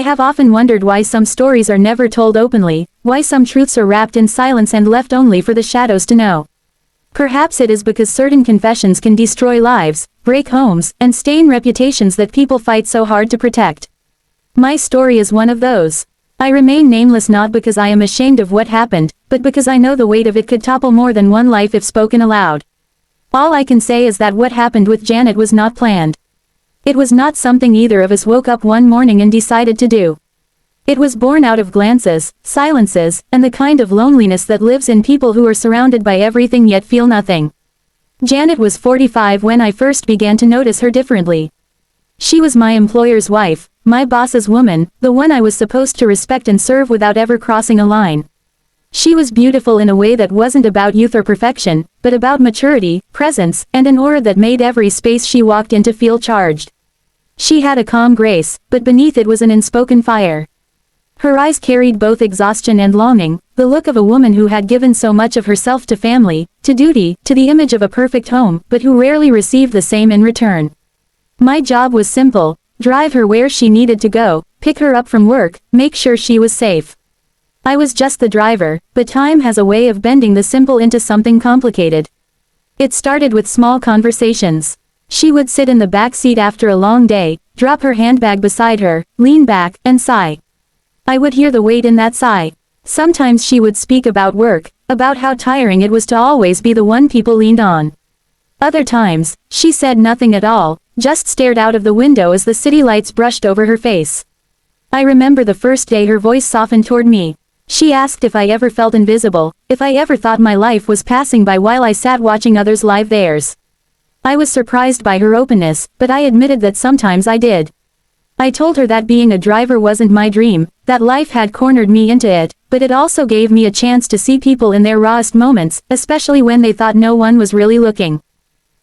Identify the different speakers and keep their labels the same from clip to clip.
Speaker 1: I have often wondered why some stories are never told openly, why some truths are wrapped in silence and left only for the shadows to know. Perhaps it is because certain confessions can destroy lives, break homes, and stain reputations that people fight so hard to protect. My story is one of those. I remain nameless not because I am ashamed of what happened, but because I know the weight of it could topple more than one life if spoken aloud. All I can say is that what happened with Janet was not planned. It was not something either of us woke up one morning and decided to do. It was born out of glances, silences, and the kind of loneliness that lives in people who are surrounded by everything yet feel nothing. Janet was 45 when I first began to notice her differently. She was my employer's wife, my boss's woman, the one I was supposed to respect and serve without ever crossing a line. She was beautiful in a way that wasn't about youth or perfection, but about maturity, presence, and an aura that made every space she walked into feel charged. She had a calm grace, but beneath it was an unspoken fire. Her eyes carried both exhaustion and longing, the look of a woman who had given so much of herself to family, to duty, to the image of a perfect home, but who rarely received the same in return. My job was simple: drive her where she needed to go, pick her up from work, make sure she was safe. I was just the driver, but time has a way of bending the simple into something complicated. It started with small conversations. She would sit in the back seat after a long day, drop her handbag beside her, lean back, and sigh. I would hear the weight in that sigh. Sometimes she would speak about work, about how tiring it was to always be the one people leaned on. Other times, she said nothing at all, just stared out of the window as the city lights brushed over her face. I remember the first day her voice softened toward me. She asked if I ever felt invisible, if I ever thought my life was passing by while I sat watching others live theirs. I was surprised by her openness, but I admitted that sometimes I did. I told her that being a driver wasn't my dream, that life had cornered me into it, but it also gave me a chance to see people in their rawest moments, especially when they thought no one was really looking.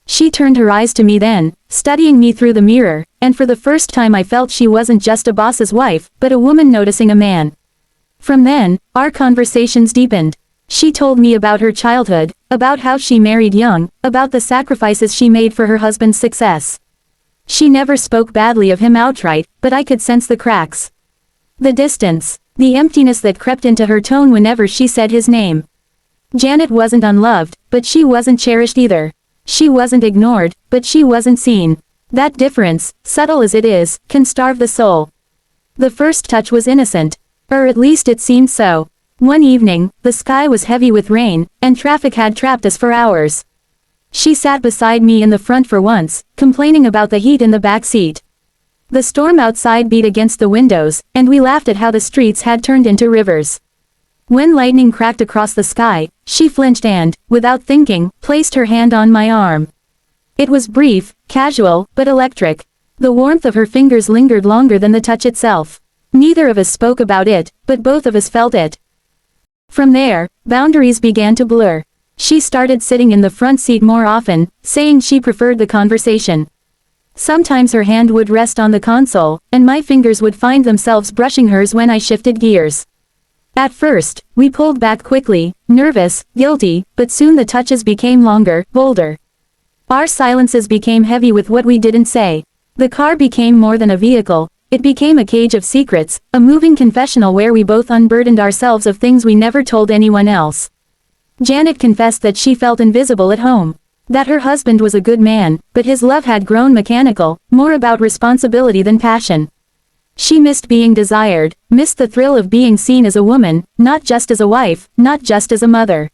Speaker 1: She turned her eyes to me then, studying me through the mirror, and for the first time I felt she wasn't just a boss's wife, but a woman noticing a man. From then, our conversations deepened. She told me about her childhood, about how she married young, about the sacrifices she made for her husband's success. She never spoke badly of him outright, but I could sense the cracks. The distance, the emptiness that crept into her tone whenever she said his name. Janet wasn't unloved, but she wasn't cherished either. She wasn't ignored, but she wasn't seen. That difference, subtle as it is, can starve the soul. The first touch was innocent. Or at least it seemed so. One evening, the sky was heavy with rain, and traffic had trapped us for hours. She sat beside me in the front for once, complaining about the heat in the back seat. The storm outside beat against the windows, and we laughed at how the streets had turned into rivers. When lightning cracked across the sky, she flinched and, without thinking, placed her hand on my arm. It was brief, casual, but electric. The warmth of her fingers lingered longer than the touch itself. Neither of us spoke about it, but both of us felt it. From there, boundaries began to blur. She started sitting in the front seat more often, saying she preferred the conversation. Sometimes her hand would rest on the console, and my fingers would find themselves brushing hers when I shifted gears. At first, we pulled back quickly, nervous, guilty, but soon the touches became longer, bolder. Our silences became heavy with what we didn't say. The car became more than a vehicle. It became a cage of secrets, a moving confessional where we both unburdened ourselves of things we never told anyone else. Janet confessed that she felt invisible at home. That her husband was a good man, but his love had grown mechanical, more about responsibility than passion. She missed being desired, missed the thrill of being seen as a woman, not just as a wife, not just as a mother.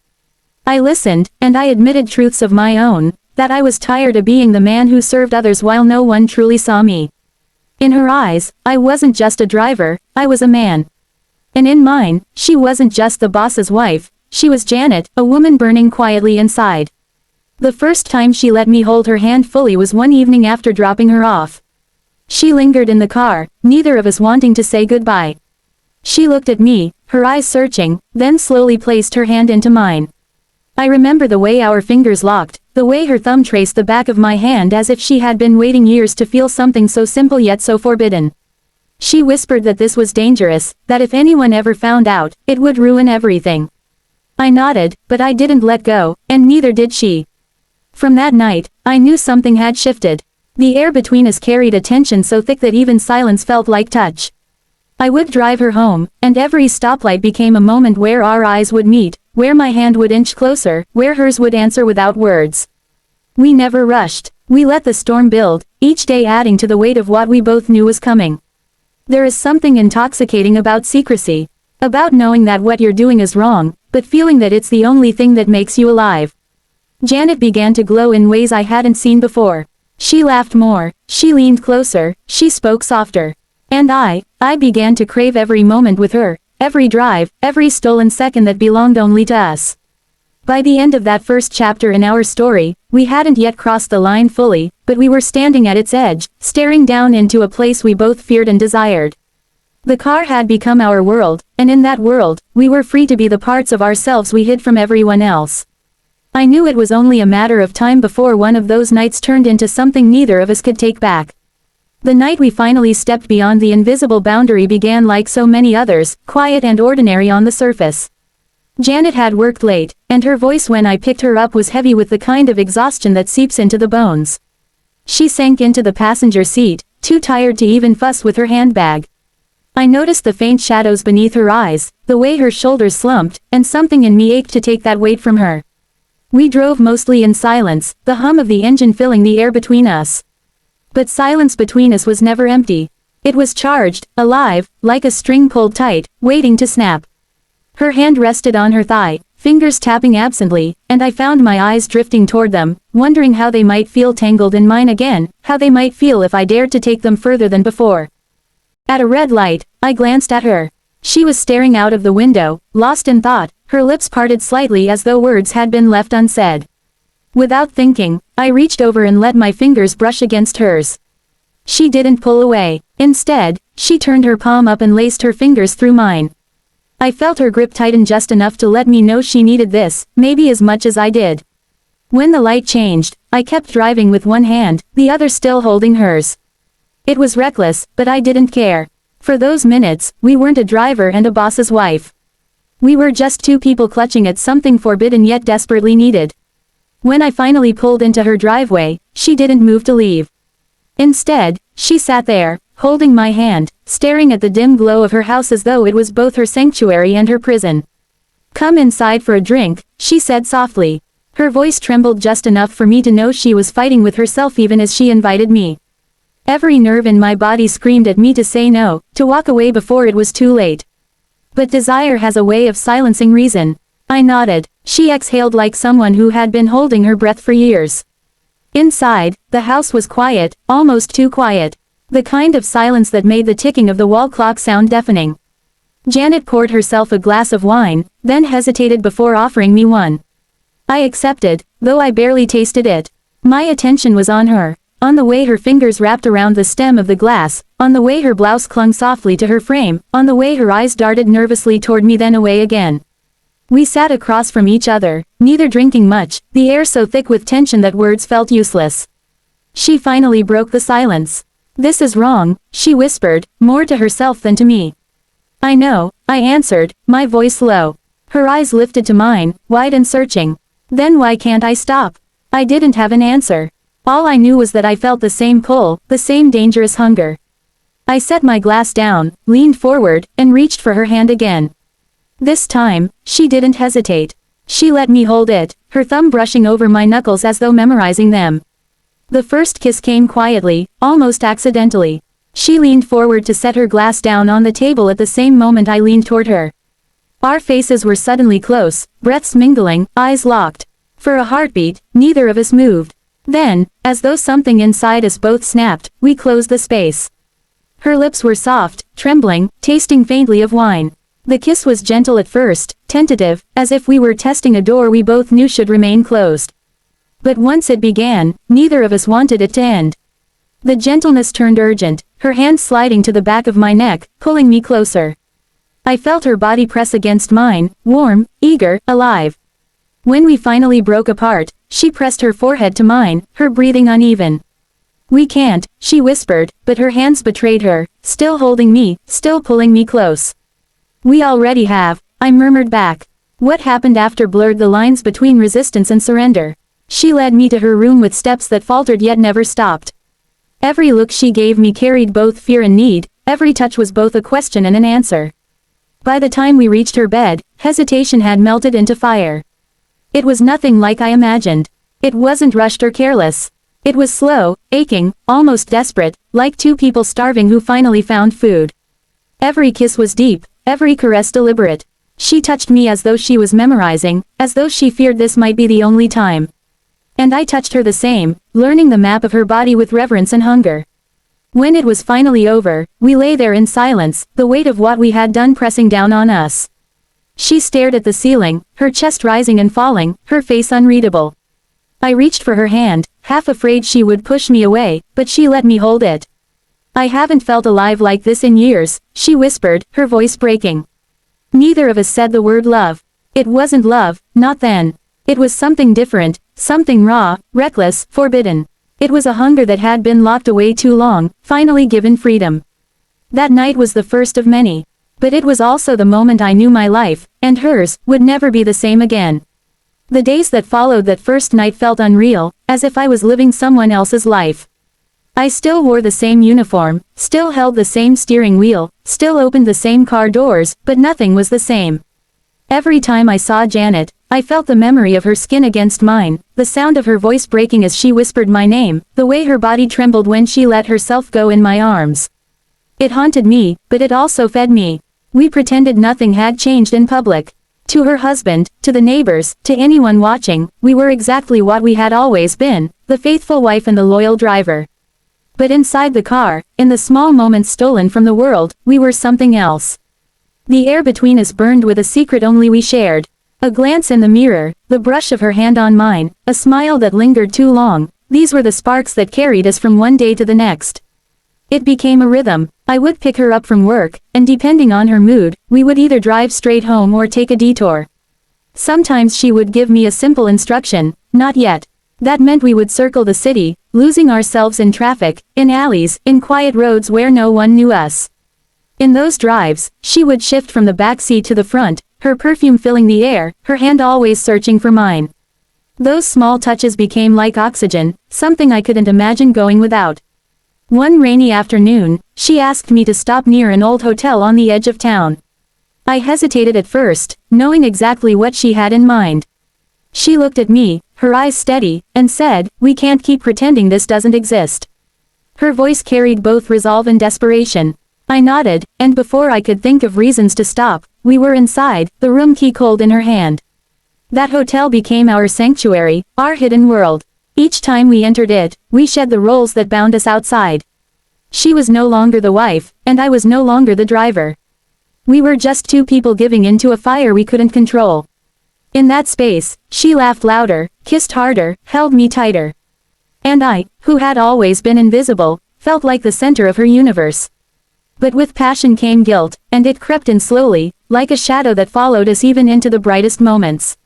Speaker 1: I listened, and I admitted truths of my own, that I was tired of being the man who served others while no one truly saw me. In her eyes, I wasn't just a driver, I was a man. And in mine, she wasn't just the boss's wife, she was Janet, a woman burning quietly inside. The first time she let me hold her hand fully was one evening after dropping her off. She lingered in the car, neither of us wanting to say goodbye. She looked at me, her eyes searching, then slowly placed her hand into mine. I remember the way our fingers locked, the way her thumb traced the back of my hand as if she had been waiting years to feel something so simple yet so forbidden. She whispered that this was dangerous, that if anyone ever found out, it would ruin everything. I nodded, but I didn't let go, and neither did she. From that night, I knew something had shifted. The air between us carried a tension so thick that even silence felt like touch. I would drive her home, and every stoplight became a moment where our eyes would meet, where my hand would inch closer, where hers would answer without words. We never rushed. We let the storm build, each day adding to the weight of what we both knew was coming. There is something intoxicating about secrecy. About knowing that what you're doing is wrong, but feeling that it's the only thing that makes you alive. Janet began to glow in ways I hadn't seen before. She laughed more, she leaned closer, she spoke softer. And I began to crave every moment with her, every drive, every stolen second that belonged only to us. By the end of that first chapter in our story, we hadn't yet crossed the line fully, but we were standing at its edge, staring down into a place we both feared and desired. The car had become our world, and in that world, we were free to be the parts of ourselves we hid from everyone else. I knew it was only a matter of time before one of those nights turned into something neither of us could take back. The night we finally stepped beyond the invisible boundary began like so many others, quiet and ordinary on the surface. Janet had worked late, and her voice when I picked her up was heavy with the kind of exhaustion that seeps into the bones. She sank into the passenger seat, too tired to even fuss with her handbag. I noticed the faint shadows beneath her eyes, the way her shoulders slumped, and something in me ached to take that weight from her. We drove mostly in silence, the hum of the engine filling the air between us. But silence between us was never empty. It was charged, alive, like a string pulled tight, waiting to snap. Her hand rested on her thigh, fingers tapping absently, and I found my eyes drifting toward them, wondering how they might feel tangled in mine again, how they might feel if I dared to take them further than before. At a red light, I glanced at her. She was staring out of the window, lost in thought, her lips parted slightly as though words had been left unsaid. Without thinking, I reached over and let my fingers brush against hers. She didn't pull away. Instead, she turned her palm up and laced her fingers through mine. I felt her grip tighten just enough to let me know she needed this, maybe as much as I did. When the light changed, I kept driving with one hand, the other still holding hers. It was reckless, but I didn't care. For those minutes, we weren't a driver and a boss's wife. We were just two people clutching at something forbidden yet desperately needed. When I finally pulled into her driveway, she didn't move to leave. Instead, she sat there, holding my hand, staring at the dim glow of her house as though it was both her sanctuary and her prison. "Come inside for a drink," she said softly. Her voice trembled just enough for me to know she was fighting with herself even as she invited me. Every nerve in my body screamed at me to say no, to walk away before it was too late. But desire has a way of silencing reason. I nodded. She exhaled like someone who had been holding her breath for years. Inside, the house was quiet, almost too quiet. The kind of silence that made the ticking of the wall clock sound deafening. Janet poured herself a glass of wine, then hesitated before offering me one. I accepted, though I barely tasted it. My attention was on her, on the way her fingers wrapped around the stem of the glass, on the way her blouse clung softly to her frame, on the way her eyes darted nervously toward me then away again. We sat across from each other, neither drinking much, the air so thick with tension that words felt useless. She finally broke the silence. "This is wrong," she whispered, more to herself than to me. "I know," I answered, my voice low. Her eyes lifted to mine, wide and searching. "Then why can't I stop?" I didn't have an answer. All I knew was that I felt the same pull, the same dangerous hunger. I set my glass down, leaned forward, and reached for her hand again. This time, she didn't hesitate. She let me hold it, her thumb brushing over my knuckles as though memorizing them. The first kiss came quietly, almost accidentally. She leaned forward to set her glass down on the table at the same moment I leaned toward her. Our faces were suddenly close, breaths mingling, eyes locked. For a heartbeat, neither of us moved. Then, as though something inside us both snapped, we closed the space. Her lips were soft, trembling, tasting faintly of wine. The kiss was gentle at first, tentative, as if we were testing a door we both knew should remain closed. But once it began, neither of us wanted it to end. The gentleness turned urgent, her hand sliding to the back of my neck, pulling me closer. I felt her body press against mine, warm, eager, alive. When we finally broke apart, she pressed her forehead to mine, her breathing uneven. "We can't," she whispered, but her hands betrayed her, still holding me, still pulling me close. "We already have," I murmured back. What happened after blurred the lines between resistance and surrender. She led me to her room with steps that faltered yet never stopped. Every look she gave me carried both fear and need, Every touch was both a question and an answer. By the time we reached her bed, hesitation had melted into fire. It was nothing like I imagined. It wasn't rushed or careless. It was slow, aching, almost desperate, like two people starving who finally found food. Every kiss was deep, every caress deliberate. She touched me as though she was memorizing, as though she feared this might be the only time. And I touched her the same, learning the map of her body with reverence and hunger. When it was finally over, we lay there in silence, the weight of what we had done pressing down on us. She stared at the ceiling, her chest rising and falling, her face unreadable. I reached for her hand, half afraid she would push me away, but she let me hold it. "I haven't felt alive like this in years," she whispered, her voice breaking. Neither of us said the word love. It wasn't love, not then. It was something different, something raw, reckless, forbidden. It was a hunger that had been locked away too long, finally given freedom. That night was the first of many. But it was also the moment I knew my life, and hers, would never be the same again. The days that followed that first night felt unreal, as if I was living someone else's life. I still wore the same uniform, still held the same steering wheel, still opened the same car doors, but nothing was the same. Every time I saw Janet, I felt the memory of her skin against mine, the sound of her voice breaking as she whispered my name, the way her body trembled when she let herself go in my arms. It haunted me, but it also fed me. We pretended nothing had changed in public. To her husband, to the neighbors, to anyone watching, we were exactly what we had always been, the faithful wife and the loyal driver. But inside the car, in the small moments stolen from the world, we were something else. The air between us burned with a secret only we shared. A glance in the mirror, the brush of her hand on mine, a smile that lingered too long, these were the sparks that carried us from one day to the next. It became a rhythm. I would pick her up from work, and depending on her mood, we would either drive straight home or take a detour. Sometimes she would give me a simple instruction, "Not yet." That meant we would circle the city, losing ourselves in traffic, in alleys, in quiet roads where no one knew us. In those drives, she would shift from the back seat to the front, her perfume filling the air, her hand always searching for mine. Those small touches became like oxygen, something I couldn't imagine going without. One rainy afternoon, she asked me to stop near an old hotel on the edge of town. I hesitated at first, knowing exactly what she had in mind. She looked at me, her eyes steady, and said, "We can't keep pretending this doesn't exist." Her voice carried both resolve and desperation. I nodded, and before I could think of reasons to stop, we were inside, the room key cold in her hand. That hotel became our sanctuary, our hidden world. Each time we entered it, we shed the roles that bound us outside. She was no longer the wife, and I was no longer the driver. We were just two people giving in to a fire we couldn't control. In that space, she laughed louder, kissed harder, held me tighter. And I, who had always been invisible, felt like the center of her universe. But with passion came guilt, and it crept in slowly, like a shadow that followed us even into the brightest moments.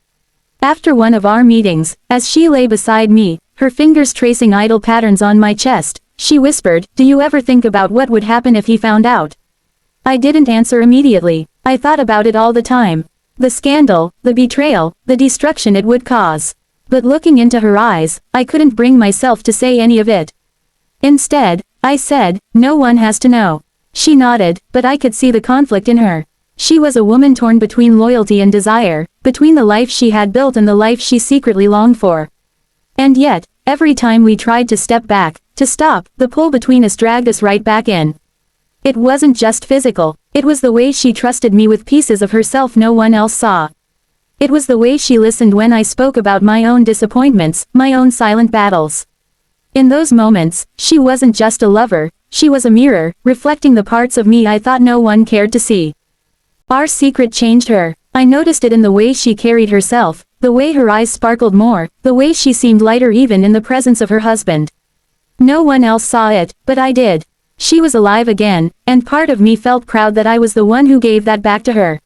Speaker 1: After one of our meetings, as she lay beside me, her fingers tracing idle patterns on my chest, she whispered, "Do you ever think about what would happen if he found out?" I didn't answer immediately. I thought about it all the time. The scandal, the betrayal, the destruction it would cause. But looking into her eyes, I couldn't bring myself to say any of it. Instead, I said, "No one has to know." She nodded, but I could see the conflict in her. She was a woman torn between loyalty and desire, between the life she had built and the life she secretly longed for. And yet, every time we tried to step back, to stop, the pull between us dragged us right back in. It wasn't just physical, it was the way she trusted me with pieces of herself no one else saw. It was the way she listened when I spoke about my own disappointments, my own silent battles. In those moments, she wasn't just a lover, she was a mirror, reflecting the parts of me I thought no one cared to see. Our secret changed her. I noticed it in the way she carried herself, the way her eyes sparkled more, the way she seemed lighter even in the presence of her husband. No one else saw it, but I did. She was alive again, and part of me felt proud that I was the one who gave that back to her.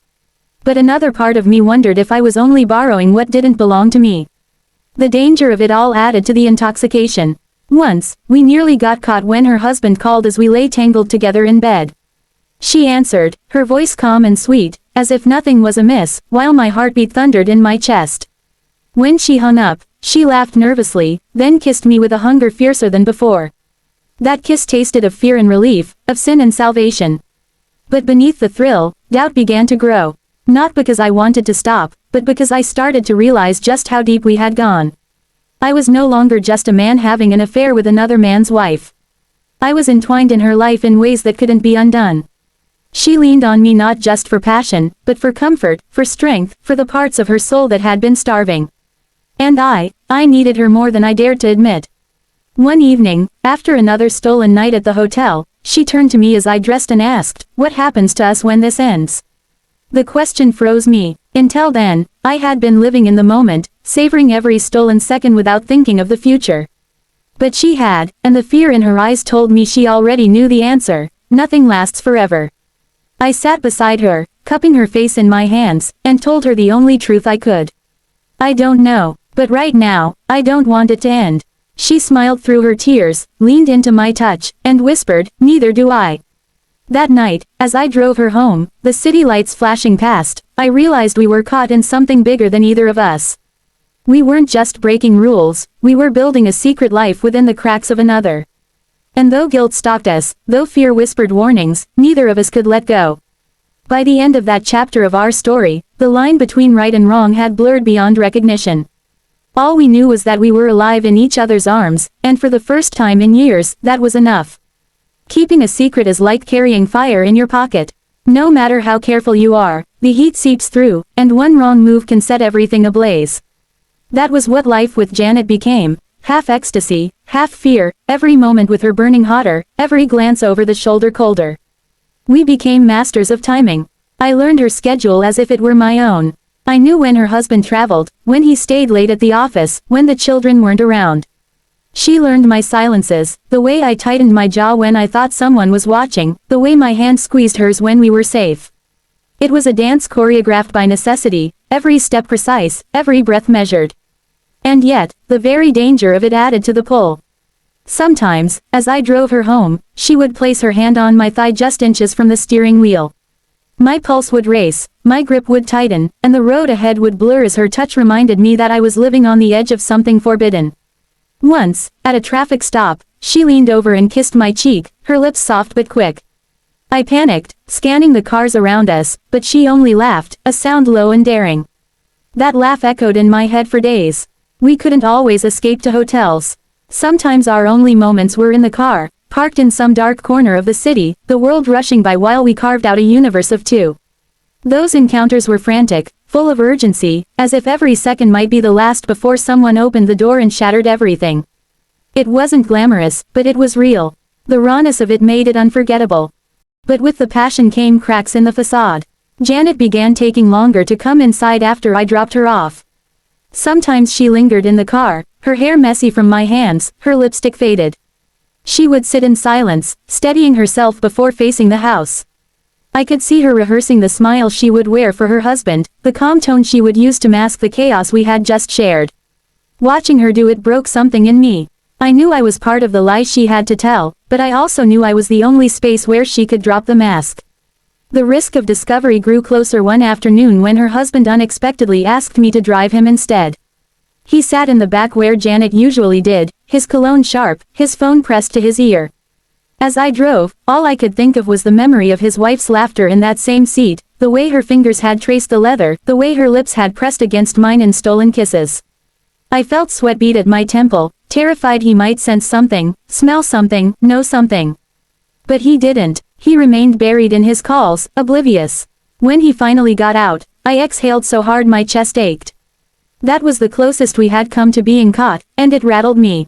Speaker 1: But another part of me wondered if I was only borrowing what didn't belong to me. The danger of it all added to the intoxication. Once, we nearly got caught when her husband called as we lay tangled together in bed. She answered, her voice calm and sweet, as if nothing was amiss, while my heartbeat thundered in my chest. When she hung up, she laughed nervously, then kissed me with a hunger fiercer than before. That kiss tasted of fear and relief, of sin and salvation. But beneath the thrill, doubt began to grow. Not because I wanted to stop, but because I started to realize just how deep we had gone. I was no longer just a man having an affair with another man's wife. I was entwined in her life in ways that couldn't be undone. She leaned on me not just for passion, but for comfort, for strength, for the parts of her soul that had been starving. And I needed her more than I dared to admit. One evening, after another stolen night at the hotel, she turned to me as I dressed and asked, "What happens to us when this ends?" The question froze me. Until then, I had been living in the moment, savoring every stolen second without thinking of the future. But she had, and the fear in her eyes told me she already knew the answer: nothing lasts forever. I sat beside her, cupping her face in my hands, and told her the only truth I could. "I don't know, but right now, I don't want it to end." She smiled through her tears, leaned into my touch, and whispered, "Neither do I." That night, as I drove her home, the city lights flashing past, I realized we were caught in something bigger than either of us. We weren't just breaking rules, we were building a secret life within the cracks of another. And though guilt stalked us, though fear whispered warnings, neither of us could let go. By the end of that chapter of our story, the line between right and wrong had blurred beyond recognition. All we knew was that we were alive in each other's arms, and for the first time in years, that was enough. Keeping a secret is like carrying fire in your pocket. No matter how careful you are, the heat seeps through, and one wrong move can set everything ablaze. That was what life with Janet became, half ecstasy, half fear, every moment with her burning hotter, every glance over the shoulder colder. We became masters of timing. I learned her schedule as if it were my own. I knew when her husband traveled, when he stayed late at the office, when the children weren't around. She learned my silences, the way I tightened my jaw when I thought someone was watching, the way my hand squeezed hers when we were safe. It was a dance choreographed by necessity, every step precise, every breath measured. And yet, the very danger of it added to the pull. Sometimes, as I drove her home, she would place her hand on my thigh just inches from the steering wheel. My pulse would race, my grip would tighten, and the road ahead would blur as her touch reminded me that I was living on the edge of something forbidden. Once, at a traffic stop, she leaned over and kissed my cheek, her lips soft but quick. I panicked, scanning the cars around us, but she only laughed, a sound low and daring. That laugh echoed in my head for days. We couldn't always escape to hotels. Sometimes our only moments were in the car, parked in some dark corner of the city, the world rushing by while we carved out a universe of two. Those encounters were frantic, full of urgency, as if every second might be the last before someone opened the door and shattered everything. It wasn't glamorous, but it was real. The rawness of it made it unforgettable. But with the passion came cracks in the facade. Janet began taking longer to come inside after I dropped her off. Sometimes she lingered in the car, her hair messy from my hands, her lipstick faded. She would sit in silence, steadying herself before facing the house. I could see her rehearsing the smile she would wear for her husband, the calm tone she would use to mask the chaos we had just shared. Watching her do it broke something in me. I knew I was part of the lie she had to tell, but I also knew I was the only space where she could drop the mask. The risk of discovery grew closer one afternoon when her husband unexpectedly asked me to drive him instead. He sat in the back where Janet usually did, his cologne sharp, his phone pressed to his ear. As I drove, all I could think of was the memory of his wife's laughter in that same seat, the way her fingers had traced the leather, the way her lips had pressed against mine in stolen kisses. I felt sweat beat at my temple, terrified he might sense something, smell something, know something. But he didn't. He remained buried in his calls, oblivious. When he finally got out, I exhaled so hard my chest ached. That was the closest we had come to being caught, and it rattled me.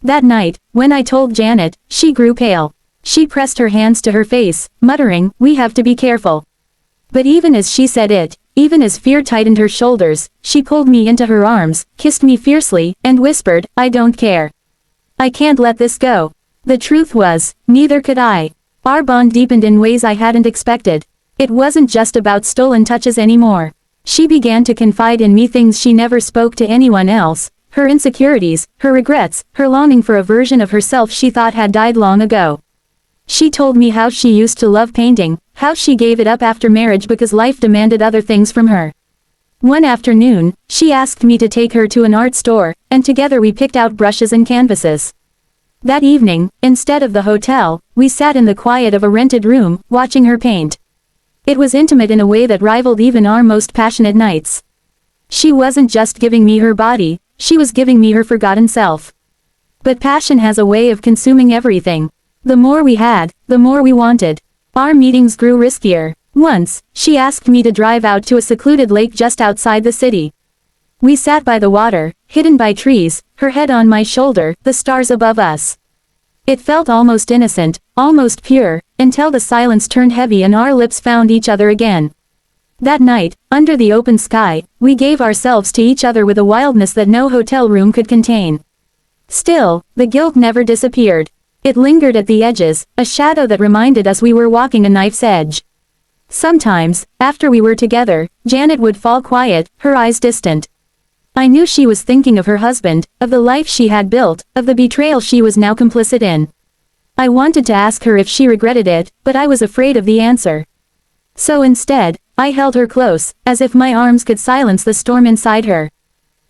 Speaker 1: That night, when I told Janet, she grew pale. She pressed her hands to her face, muttering, "We have to be careful." But even as she said it, even as fear tightened her shoulders, she pulled me into her arms, kissed me fiercely, and whispered, "I don't care. I can't let this go." The truth was, neither could I. Our bond deepened in ways I hadn't expected. It wasn't just about stolen touches anymore. She began to confide in me things she never spoke to anyone else, her insecurities, her regrets, her longing for a version of herself she thought had died long ago. She told me how she used to love painting, how she gave it up after marriage because life demanded other things from her. One afternoon, she asked me to take her to an art store, and together we picked out brushes and canvases. That evening, instead of the hotel, we sat in the quiet of a rented room, watching her paint. It was intimate in a way that rivaled even our most passionate nights. She wasn't just giving me her body, she was giving me her forgotten self. But passion has a way of consuming everything. The more we had, the more we wanted. Our meetings grew riskier. Once, she asked me to drive out to a secluded lake just outside the city. We sat by the water, hidden by trees, her head on my shoulder, the stars above us. It felt almost innocent, almost pure, until the silence turned heavy and our lips found each other again. That night, under the open sky, we gave ourselves to each other with a wildness that no hotel room could contain. Still, the guilt never disappeared. It lingered at the edges, a shadow that reminded us we were walking a knife's edge. Sometimes, after we were together, Janet would fall quiet, her eyes distant. I knew she was thinking of her husband, of the life she had built, of the betrayal she was now complicit in. I wanted to ask her if she regretted it, but I was afraid of the answer. So instead, I held her close, as if my arms could silence the storm inside her.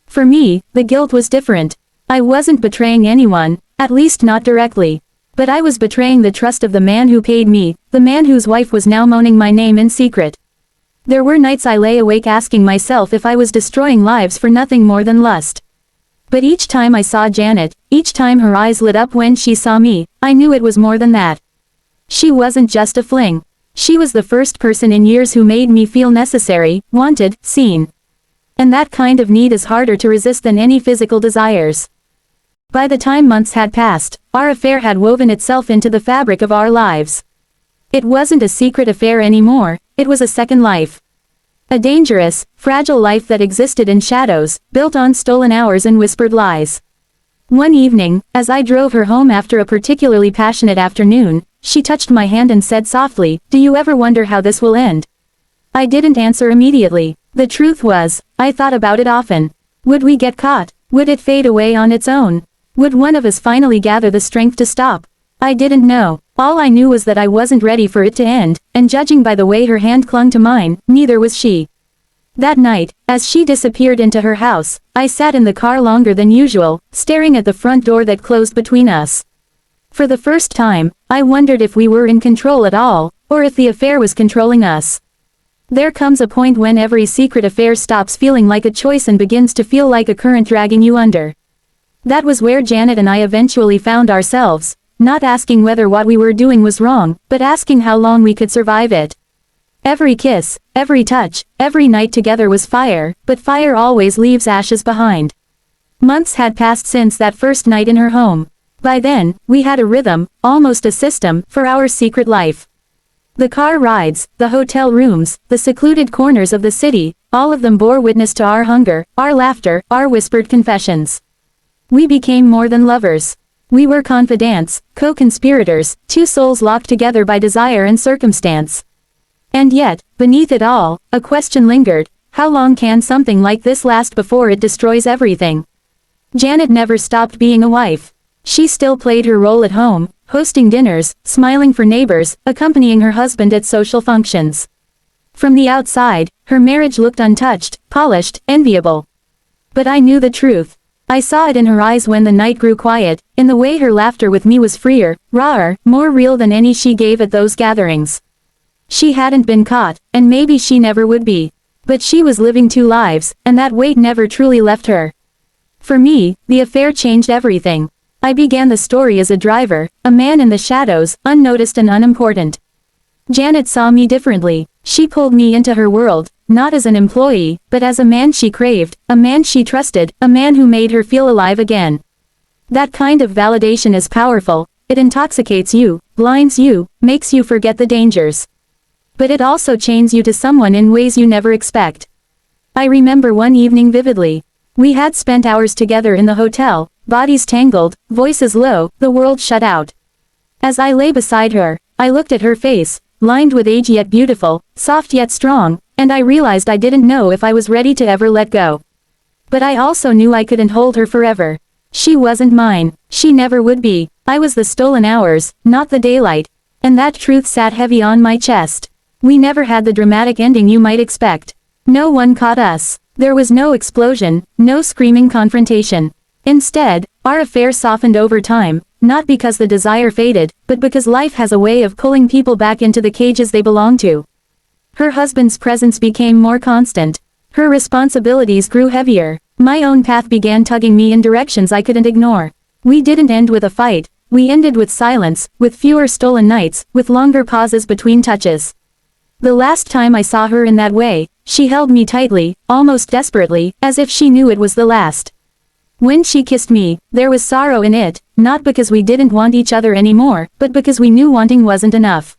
Speaker 1: For me, the guilt was different. I wasn't betraying anyone, at least not directly. But I was betraying the trust of the man who paid me, the man whose wife was now moaning my name in secret. There were nights I lay awake asking myself if I was destroying lives for nothing more than lust. But each time I saw Janet, each time her eyes lit up when she saw me, I knew it was more than that. She wasn't just a fling. She was the first person in years who made me feel necessary, wanted, seen. And that kind of need is harder to resist than any physical desires. By the time months had passed, our affair had woven itself into the fabric of our lives. It wasn't a secret affair anymore, it was a second life. A dangerous, fragile life that existed in shadows, built on stolen hours and whispered lies. One evening, as I drove her home after a particularly passionate afternoon, she touched my hand and said softly, "Do you ever wonder how this will end?" I didn't answer immediately. The truth was, I thought about it often. Would we get caught? Would it fade away on its own? Would one of us finally gather the strength to stop? I didn't know. All I knew was that I wasn't ready for it to end, and judging by the way her hand clung to mine, neither was she. That night, as she disappeared into her house, I sat in the car longer than usual, staring at the front door that closed between us. For the first time, I wondered if we were in control at all, or if the affair was controlling us. There comes a point when every secret affair stops feeling like a choice and begins to feel like a current dragging you under. That was where Janet and I eventually found ourselves, not asking whether what we were doing was wrong, but asking how long we could survive it. Every kiss, every touch, every night together was fire, but fire always leaves ashes behind. Months had passed since that first night in her home. By then, we had a rhythm, almost a system, for our secret life. The car rides, the hotel rooms, the secluded corners of the city, all of them bore witness to our hunger, our laughter, our whispered confessions. We became more than lovers. We were confidants, co-conspirators, two souls locked together by desire and circumstance. And yet, beneath it all, a question lingered: how long can something like this last before it destroys everything? Janet never stopped being a wife. She still played her role at home, hosting dinners, smiling for neighbors, accompanying her husband at social functions. From the outside, her marriage looked untouched, polished, enviable. But I knew the truth. I saw it in her eyes when the night grew quiet, in the way her laughter with me was freer, rawer, more real than any she gave at those gatherings. She hadn't been caught, and maybe she never would be. But she was living two lives, and that weight never truly left her. For me, the affair changed everything. I began the story as a driver, a man in the shadows, unnoticed and unimportant. Janet saw me differently. She pulled me into her world, not as an employee, but as a man she craved, a man she trusted, a man who made her feel alive again. That kind of validation is powerful. It intoxicates you, blinds you, makes you forget the dangers. But it also chains you to someone in ways you never expect. I remember one evening vividly. We had spent hours together in the hotel, bodies tangled, voices low, the world shut out. As I lay beside her, I looked at her face, lined with age yet beautiful, soft yet strong, and I realized I didn't know if I was ready to ever let go. But I also knew I couldn't hold her forever. She wasn't mine. She never would be. I was the stolen hours, not the daylight. And that truth sat heavy on my chest. We never had the dramatic ending you might expect. No one caught us. There was no explosion, no screaming confrontation. Instead, our affair softened over time, not because the desire faded, but because life has a way of pulling people back into the cages they belong to. Her husband's presence became more constant. Her responsibilities grew heavier. My own path began tugging me in directions I couldn't ignore. We didn't end with a fight. We ended with silence, with fewer stolen nights, with longer pauses between touches. The last time I saw her in that way, she held me tightly, almost desperately, as if she knew it was the last. When she kissed me, there was sorrow in it, not because we didn't want each other anymore, but because we knew wanting wasn't enough.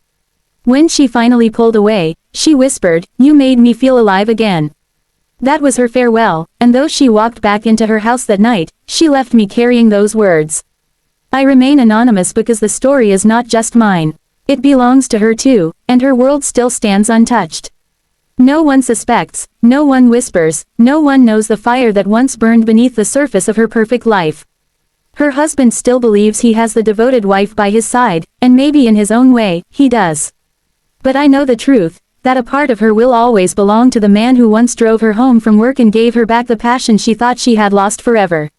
Speaker 1: When she finally pulled away, she whispered, "You made me feel alive again." That was her farewell, and though she walked back into her house that night, she left me carrying those words. I remain anonymous because the story is not just mine. It belongs to her too, and her world still stands untouched. No one suspects, no one whispers, no one knows the fire that once burned beneath the surface of her perfect life. Her husband still believes he has the devoted wife by his side, and maybe in his own way, he does. But I know the truth, that a part of her will always belong to the man who once drove her home from work and gave her back the passion she thought she had lost forever.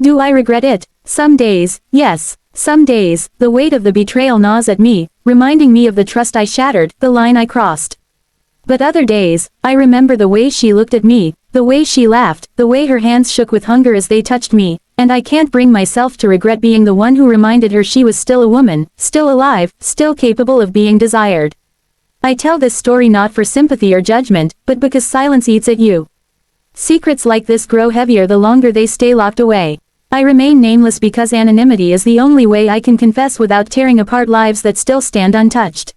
Speaker 1: Do I regret it? Some days, yes. Some days, the weight of the betrayal gnaws at me, reminding me of the trust I shattered, the line I crossed. But other days, I remember the way she looked at me, the way she laughed, the way her hands shook with hunger as they touched me, and I can't bring myself to regret being the one who reminded her she was still a woman, still alive, still capable of being desired. I tell this story not for sympathy or judgment, but because silence eats at you. Secrets like this grow heavier the longer they stay locked away. I remain nameless because anonymity is the only way I can confess without tearing apart lives that still stand untouched.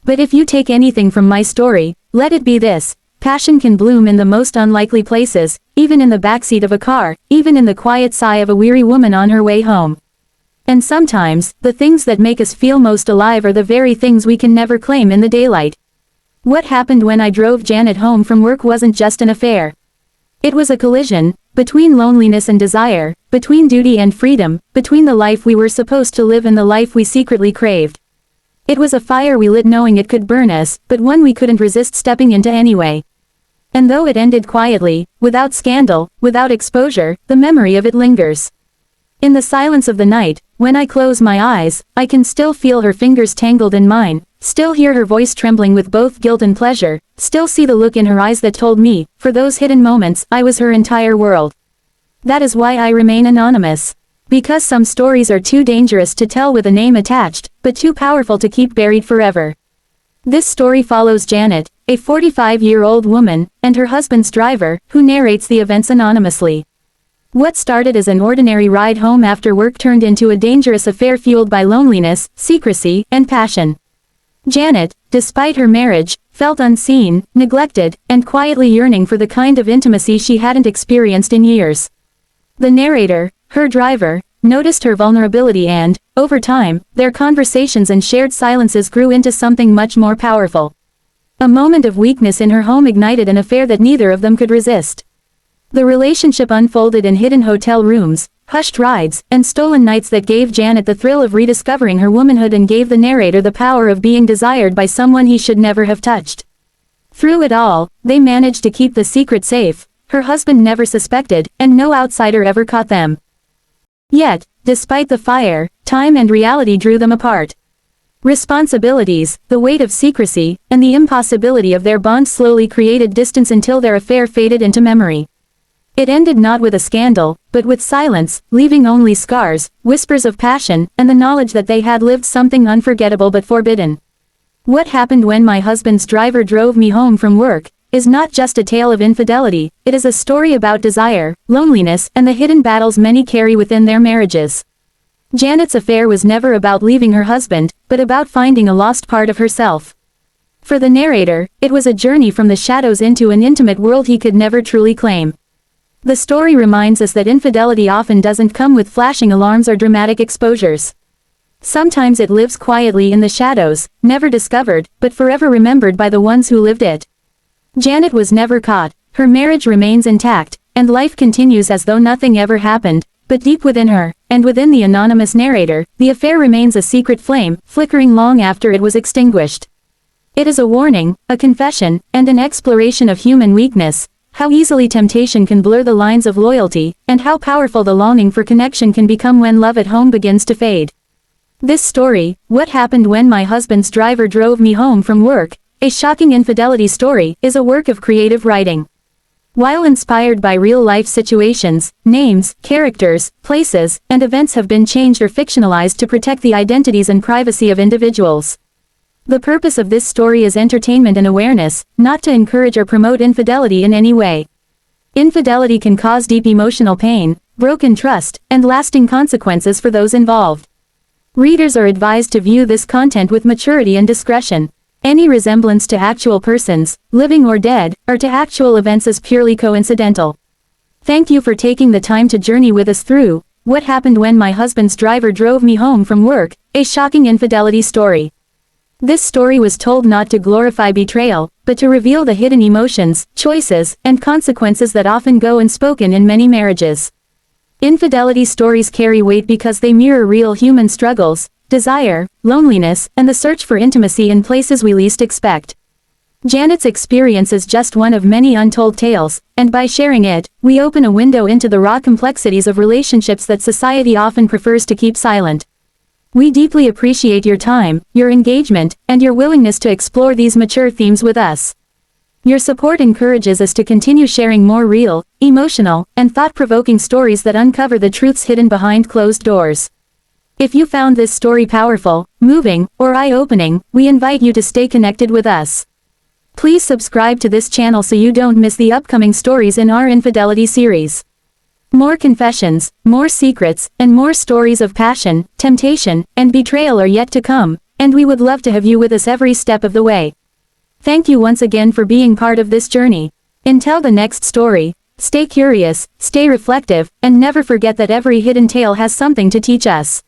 Speaker 1: But if you take anything from my story, let it be this: passion can bloom in the most unlikely places, even in the backseat of a car, even in the quiet sigh of a weary woman on her way home. And sometimes, the things that make us feel most alive are the very things we can never claim in the daylight. What happened when I drove Janet home from work wasn't just an affair. It was a collision, between loneliness and desire, between duty and freedom, between the life we were supposed to live and the life we secretly craved. It was a fire we lit knowing it could burn us, but one we couldn't resist stepping into anyway. And though it ended quietly, without scandal, without exposure, the memory of it lingers. In the silence of the night, when I close my eyes, I can still feel her fingers tangled in mine, still hear her voice trembling with both guilt and pleasure, still see the look in her eyes that told me, for those hidden moments, I was her entire world. That is why I remain anonymous. Because some stories are too dangerous to tell with a name attached, but too powerful to keep buried forever. This story follows Janet, a 45-year-old woman, and her husband's driver, who narrates the events anonymously. What started as an ordinary ride home after work turned into a dangerous affair fueled by loneliness, secrecy, and passion. Janet, despite her marriage, felt unseen, neglected, and quietly yearning for the kind of intimacy she hadn't experienced in years. The narrator, her driver, noticed her vulnerability and, over time, their conversations and shared silences grew into something much more powerful. A moment of weakness in her home ignited an affair that neither of them could resist. The relationship unfolded in hidden hotel rooms, hushed rides, and stolen nights that gave Janet the thrill of rediscovering her womanhood and gave the narrator the power of being desired by someone he should never have touched. Through it all, they managed to keep the secret safe. Her husband never suspected, and no outsider ever caught them. Yet, despite the fire, time and reality drew them apart. Responsibilities, the weight of secrecy, and the impossibility of their bond slowly created distance until their affair faded into memory. It ended not with a scandal, but with silence, leaving only scars, whispers of passion, and the knowledge that they had lived something unforgettable but forbidden. What happened when my husband's driver drove me home from work is not just a tale of infidelity, it is a story about desire, loneliness, and the hidden battles many carry within their marriages. Janet's affair was never about leaving her husband, but about finding a lost part of herself. For the narrator, it was a journey from the shadows into an intimate world he could never truly claim. The story reminds us that infidelity often doesn't come with flashing alarms or dramatic exposures. Sometimes it lives quietly in the shadows, never discovered, but forever remembered by the ones who lived it. Janet was never caught, her marriage remains intact, and life continues as though nothing ever happened, but deep within her, and within the anonymous narrator, the affair remains a secret flame, flickering long after it was extinguished. It is a warning, a confession, and an exploration of human weakness, how easily temptation can blur the lines of loyalty, and how powerful the longing for connection can become when love at home begins to fade. This story, What Happened When My Husband's Driver Drove Me Home from Work, a shocking infidelity story, is a work of creative writing. While inspired by real-life situations, names, characters, places, and events have been changed or fictionalized to protect the identities and privacy of individuals. The purpose of this story is entertainment and awareness, not to encourage or promote infidelity in any way. Infidelity can cause deep emotional pain, broken trust, and lasting consequences for those involved. Readers are advised to view this content with maturity and discretion. Any resemblance to actual persons, living or dead, or to actual events is purely coincidental. Thank you for taking the time to journey with us through What Happened When My Husband's Driver Drove Me Home from Work, a shocking infidelity story. This story was told not to glorify betrayal, but to reveal the hidden emotions, choices, and consequences that often go unspoken in many marriages. Infidelity stories carry weight because they mirror real human struggles, desire, loneliness, and the search for intimacy in places we least expect. Janet's experience is just one of many untold tales, and by sharing it, we open a window into the raw complexities of relationships that society often prefers to keep silent. We deeply appreciate your time, your engagement, and your willingness to explore these mature themes with us. Your support encourages us to continue sharing more real, emotional, and thought-provoking stories that uncover the truths hidden behind closed doors. If you found this story powerful, moving, or eye-opening, we invite you to stay connected with us. Please subscribe to this channel so you don't miss the upcoming stories in our infidelity series. More confessions, more secrets, and more stories of passion, temptation, and betrayal are yet to come, and we would love to have you with us every step of the way. Thank you once again for being part of this journey. Until the next story, stay curious, stay reflective, and never forget that every hidden tale has something to teach us.